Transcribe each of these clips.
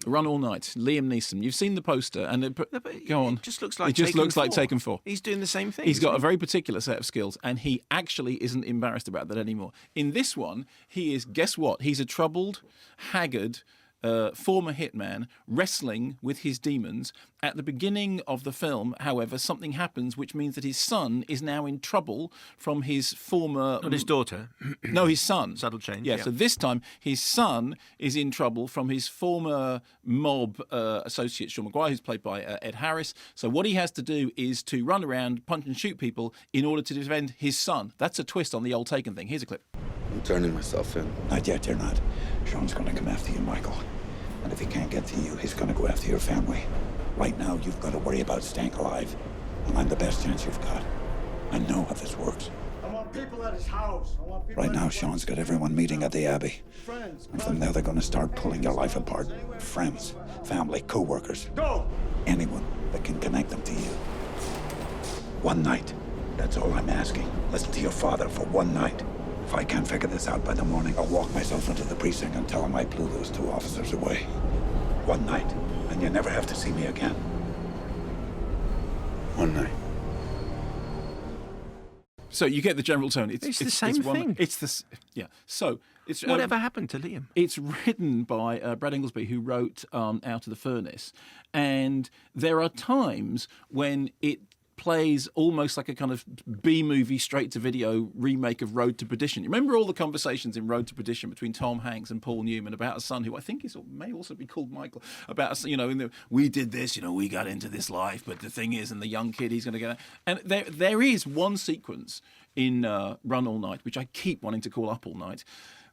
Run All Night, Liam Neeson. You've seen the poster, and go on. It just looks like it just looks like Taken 4. He's doing the same thing. He's got a very particular set of skills, and he actually isn't embarrassed about that anymore. In this one, he is, guess what? He's a troubled, haggard, former hitman wrestling with his demons. At the beginning of the film, however, something happens which means that his son is now in trouble from his former... Not his daughter. No, his son. Subtle change. Yeah, so this time his son is in trouble from his former mob associate, Shawn Maguire, who's played by Ed Harris. So what he has to do is to run around, punch and shoot people in order to defend his son. That's a twist on the old Taken thing. Here's a clip. I'm turning myself in. Not yet, you're not. Shawn's going to come after you, Michael. And if he can't get to you, he's going to go after your family. Right now, you've got to worry about staying alive. And I'm the best chance you've got. I know how this works. I want people at his house. Right now, Shawn's got everyone meeting at the Abbey. And from there, they're going to start pulling your life apart. Friends, family, co-workers. Go! Anyone that can connect them to you. One night. That's all I'm asking. Listen to your father for one night. If I can't figure this out by the morning, I'll walk myself into the precinct and tell him I blew those 2 officers away. One night, and you never have to see me again. One night. So you get the general tone. It's the same thing. Yeah. So it's Whatever happened to Liam? It's written by Brad Inglesby, who wrote Out of the Furnace, and there are times when it plays almost like a kind of B-movie straight-to-video remake of Road to Perdition. You remember all the conversations in Road to Perdition between Tom Hanks and Paul Newman about a son who I think may also be called Michael, about, we did this, we got into this life, but the thing is, and the young kid, he's going to get... And there is one sequence in Run All Night, which I keep wanting to call Up All Night.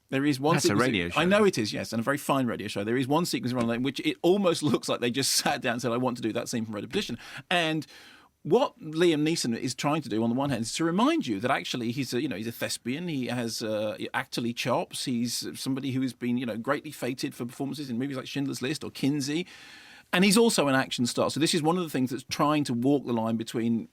There is one. That's a radio show. I know it is, yes, and a very fine radio show. There is one sequence in which it almost looks like they just sat down and said, "I want to do that scene from Road to Perdition." And what Liam Neeson is trying to do, on the one hand, is to remind you that actually he's a thespian. He has actorly chops. He's somebody who has been greatly feted for performances in movies like Schindler's List or Kinsey. And he's also an action star. So this is one of the things that's trying to walk the line between,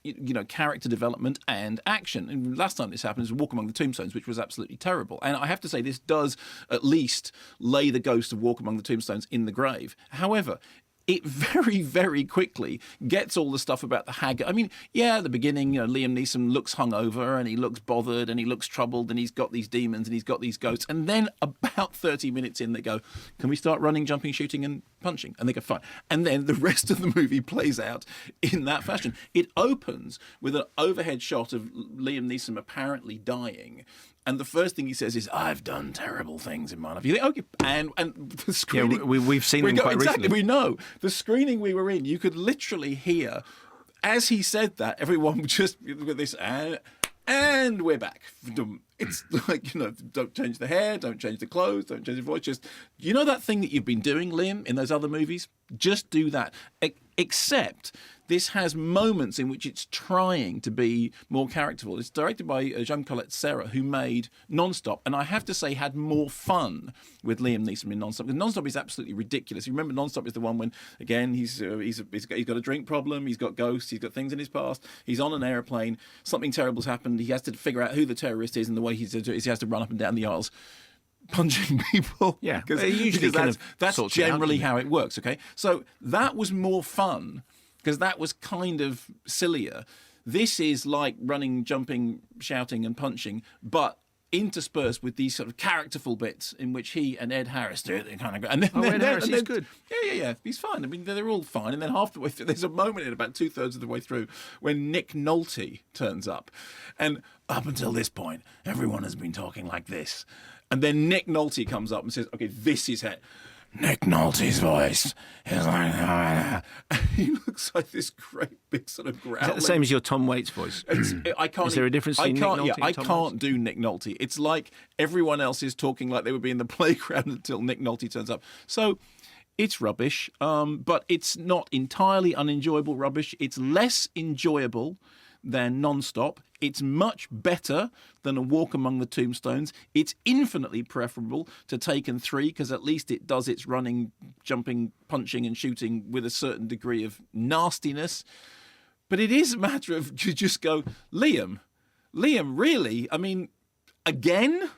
character development and action. And last time this happened was Walk Among the Tombstones, which was absolutely terrible. And I have to say, this does at least lay the ghost of Walk Among the Tombstones in the grave. However, it very, very quickly gets all the stuff about the haggard. I mean, at the beginning, Liam Neeson looks hungover and he looks bothered and he looks troubled and he's got these demons and he's got these ghosts. And then about 30 minutes in, they go, "Can we start running, jumping, shooting and punching?" And they go, "Fine." And then the rest of the movie plays out in that fashion. It opens with an overhead shot of Liam Neeson apparently dying. And the first thing he says is, "I've done terrible things in my life." You think, okay, and the screening... Yeah, we've seen them quite exactly, recently. we know. The screening we were in, you could literally hear, as he said that, everyone would just with this, and we're back. It's like, don't change the hair, don't change the clothes, don't change the voice. Just, that thing that you've been doing, Liam, in those other movies? Just do that. Except this has moments in which it's trying to be more characterful. It's directed by Collet-Serra, who made Non-Stop, and I have to say had more fun with Liam Neeson in Non-Stop. Because Non-Stop is absolutely ridiculous. You remember Non-Stop is the one when, again, he's got a drink problem, he's got ghosts, he's got things in his past, he's on an aeroplane, something terrible's happened, he has to figure out who the terrorist is, and the way he has to run up and down the aisles punching people. Yeah, because that's generally how it works, okay? So that was more fun, because that was kind of sillier. This is like running, jumping, shouting and punching, but interspersed with these sort of characterful bits in which he and Ed Harris do it. Ed Harris is good. Yeah. He's fine. I mean, they're all fine. And then half the way through, there's a moment in about 2/3 of the way through when Nick Nolte turns up. And up until this point, everyone has been talking like this. And then Nick Nolte comes up and says, "Okay, this is it." Nick Nolte's voice is like... He looks like this great big sort of growling... Is that the same as your Tom Waits voice? I can't... Is there a difference between Nick Nolte and I Tom can't Waits? do Nick Nolte. It's like everyone else is talking like they would be in the playground until Nick Nolte turns up. So... it's rubbish, but it's not entirely unenjoyable rubbish. It's less enjoyable than Non-Stop. It's much better than A Walk Among the Tombstones. It's infinitely preferable to Taken 3, because at least it does its running, jumping, punching and shooting with a certain degree of nastiness. But it is a matter of, you just go, Liam, really? I mean, again?